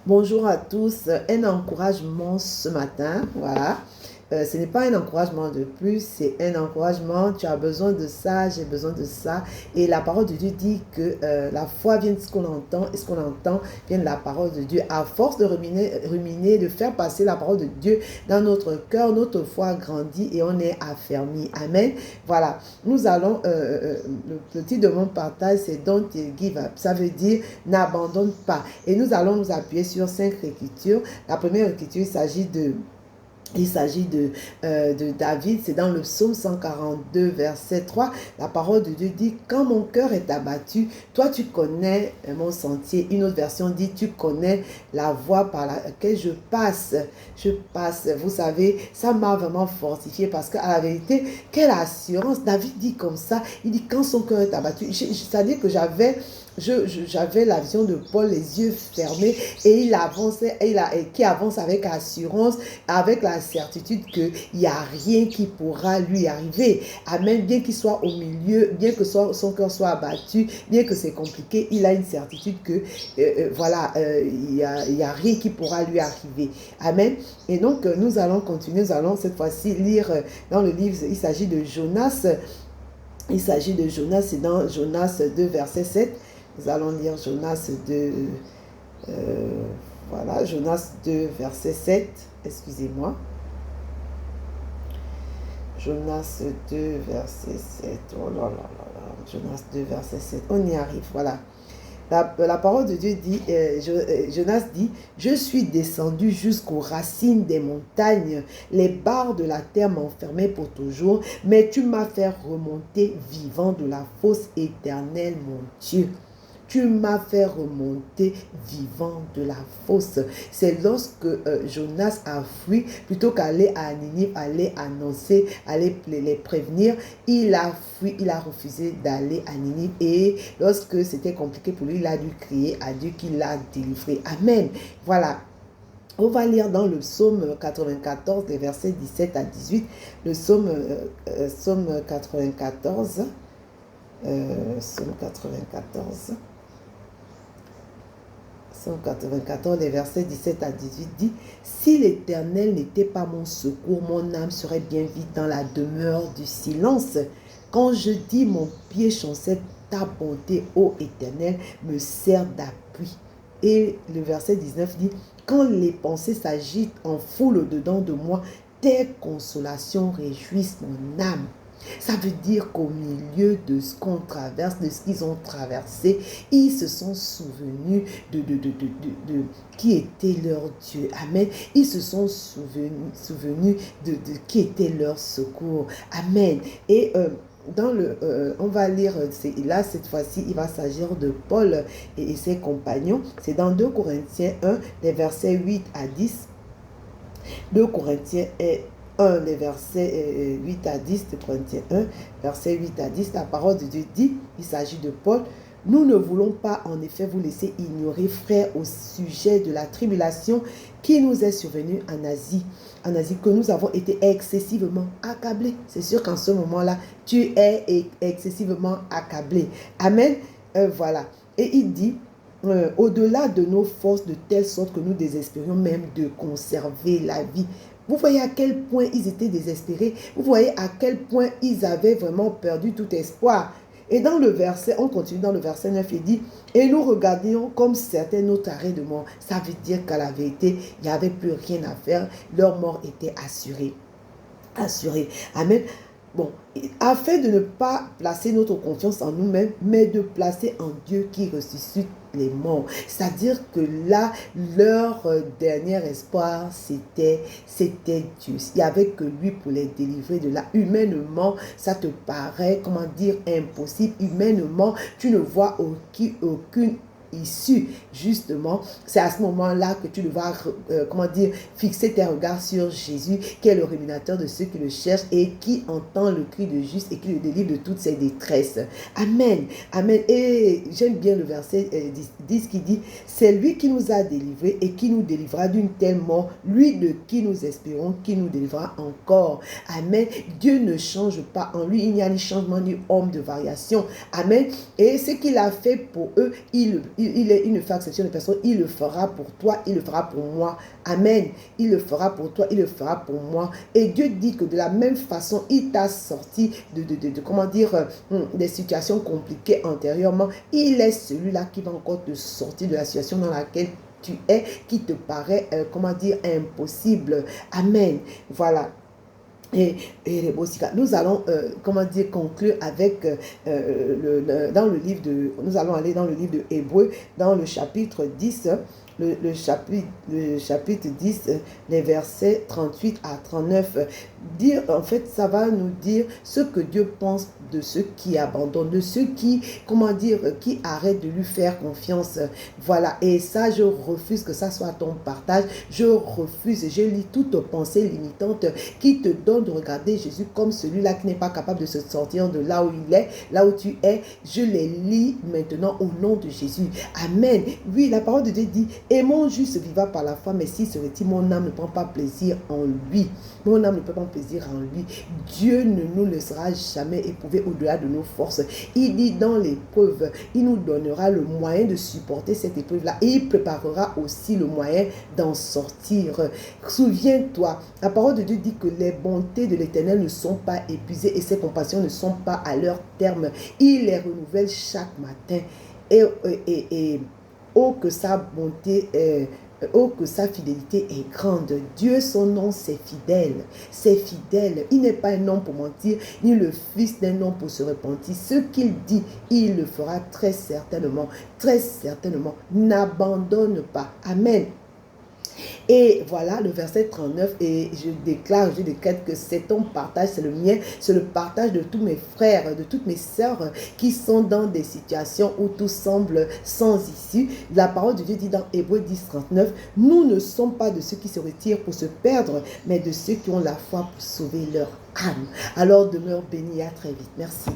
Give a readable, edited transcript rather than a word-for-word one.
Bonjour à tous. Un encouragement ce matin, voilà. Ce n'est pas un encouragement de plus, c'est un encouragement. Tu as besoin de ça, j'ai besoin de ça. Et la parole de Dieu dit que la foi vient de ce qu'on entend, et ce qu'on entend vient de la parole de Dieu. À force de ruminer, de faire passer la parole de Dieu dans notre cœur, notre foi grandit et on est affermi. Amen. Voilà. Nous allons, le titre de mon partage, c'est Don't Give Up. Ça veut dire n'abandonne pas. Et nous allons nous appuyer sur 5 écritures. La première écriture, il s'agit de David, c'est dans le psaume 142, verset 3. La parole de Dieu dit, quand mon cœur est abattu, toi tu connais mon sentier. Une autre version dit, tu connais la voie par laquelle je passe. Vous savez, ça m'a vraiment fortifié parce qu'à la vérité, quelle assurance. David dit comme ça, il dit, quand son cœur est abattu. C'est-à-dire que j'avais la vision de Paul, les yeux fermés, et il avançait, qui avance avec assurance, avec la certitude qu'il n'y a rien qui pourra lui arriver. Amen. Bien qu'il soit au milieu, bien que son cœur soit abattu, bien que c'est compliqué, il a une certitude que il n'y a rien qui pourra lui arriver. Amen. Et donc, nous allons continuer, nous allons cette fois-ci lire dans le livre, il s'agit de Jonas. C'est dans Jonas 2, verset 7. Nous allons lire Jonas 2, Jonas 2, verset 7, excusez-moi. Jonas 2, verset 7, oh là là là là, Jonas 2, verset 7, on y arrive, voilà. La parole de Dieu dit, Jonas dit, « Je suis descendu jusqu'aux racines des montagnes, les barres de la terre m'enfermaient pour toujours, mais tu m'as fait remonter vivant de la fosse éternelle, mon Dieu. » Tu m'as fait remonter vivant de la fosse. C'est lorsque Jonas a fui, plutôt qu'aller à Ninive, aller annoncer, aller les prévenir, il a fui, il a refusé d'aller à Ninive. Et lorsque c'était compliqué pour lui, il a dû crier à Dieu qui l'a délivré. Amen. Voilà. On va lire dans le psaume 94, les versets 17 à 18. Le psaume 94. Psaume 94. 194, les versets 17 à 18 dit, « Si l'Éternel n'était pas mon secours, mon âme serait bien vite dans la demeure du silence. Quand je dis mon pied chancelle, ta bonté, ô Éternel, me sert d'appui. » Et le verset 19 dit, « Quand les pensées s'agitent en foule au-dedans de moi, tes consolations réjouissent mon âme. » Ça veut dire qu'au milieu de ce qu'on traverse, de ce qu'ils ont traversé, ils se sont souvenus de qui était leur Dieu. Amen. Ils se sont souvenus de qui était leur secours. Amen. Et on va lire, là cette fois-ci, il va s'agir de Paul et ses compagnons. C'est dans 2 Corinthiens 1, les versets 8 à 10. 2 Corinthiens 1, les versets 8 à 10, de Corinthiens 1, versets 8 à 10, la parole de Dieu dit, il s'agit de Paul, « Nous ne voulons pas en effet vous laisser ignorer, frères, au sujet de la tribulation qui nous est survenue en Asie, que nous avons été excessivement accablés. » C'est sûr qu'en ce moment-là, tu es excessivement accablé. Amen. Voilà. Et il dit, au-delà de nos forces, de telle sorte que nous désespérions même de conserver la vie. Vous voyez à quel point ils étaient désespérés. Vous voyez à quel point ils avaient vraiment perdu tout espoir. Et dans le verset, on continue dans le verset 9, il dit, « Et nous regardions comme certains notre arrêt de mort. » Ça veut dire qu'à la vérité, il n'y avait plus rien à faire. Leur mort était assurée. Assurée. Amen. Bon, afin de ne pas placer notre confiance en nous-mêmes, mais de placer en Dieu qui ressuscite les morts. C'est-à-dire que là, leur dernier espoir, c'était Dieu. Il n'y avait que lui pour les délivrer de là. Humainement, ça te paraît, comment dire, impossible. Humainement, tu ne vois aucune issue, justement. C'est à ce moment-là que tu devras, fixer tes regards sur Jésus, qui est le rémunérateur de ceux qui le cherchent et qui entend le cri de juste et qui le délivre de toutes ses détresses. Amen. Amen. Et j'aime bien le verset 10 qui dit, « C'est lui qui nous a délivrés et qui nous délivrera d'une telle mort, lui de qui nous espérons, qui nous délivrera encore. » Amen. Dieu ne change pas. En lui, il n'y a ni changement ni ombre de variation. Amen. Et ce qu'il a fait pour eux, il il ne fait exception de personne, il le fera pour toi, il le fera pour moi. Amen. Il le fera pour toi, il le fera pour moi. Et Dieu dit que de la même façon, il t'a sorti comment dire, des situations compliquées antérieurement. Il est celui-là qui va encore te sortir de la situation dans laquelle tu es, qui te paraît, comment dire, impossible. Amen. Voilà. Et les Bossika, nous allons, comment dire, conclure avec, dans le livre de, nous allons aller dans le livre de Hébreux, dans le chapitre 10, le chapitre 10, les versets 38 à 39. Dire, en fait, ça va nous dire ce que Dieu pense de ceux qui abandonnent, de ceux qui, comment dire, qui arrêtent de lui faire confiance. Voilà, et ça, je refuse que ça soit ton partage. Je refuse et je lis toute pensée limitante qui te donne de regarder Jésus comme celui-là qui n'est pas capable de se sortir de là où il est, là où tu es. Je les lis maintenant au nom de Jésus. Amen. Oui, la parole de Dieu dit, et mon juste vivra par la foi, mais s'il se retire, mon âme ne prend pas plaisir en lui. Mon âme ne peut pas prendre plaisir en lui. Dieu ne nous laissera jamais éprouver au-delà de nos forces. Il dit dans l'épreuve, il nous donnera le moyen de supporter cette épreuve-là et il préparera aussi le moyen d'en sortir. Souviens-toi, la parole de Dieu dit que les bontés de l'Éternel ne sont pas épuisées et ses compassions ne sont pas à leur terme. Il les renouvelle chaque matin. Et oh que sa bonté oh que sa fidélité est grande. Dieu, son nom, c'est fidèle. C'est fidèle. Il n'est pas un homme pour mentir, ni le fils d'un homme pour se repentir. Ce qu'il dit, il le fera très certainement. Très certainement. N'abandonne pas. Amen. Et voilà le verset 39, et je décrète que c'est ton partage, c'est le mien, c'est le partage de tous mes frères, de toutes mes sœurs qui sont dans des situations où tout semble sans issue. La parole de Dieu dit dans Hébreux 10, 39, nous ne sommes pas de ceux qui se retirent pour se perdre, mais de ceux qui ont la foi pour sauver leur âme. Alors demeure béni, à très vite. Merci.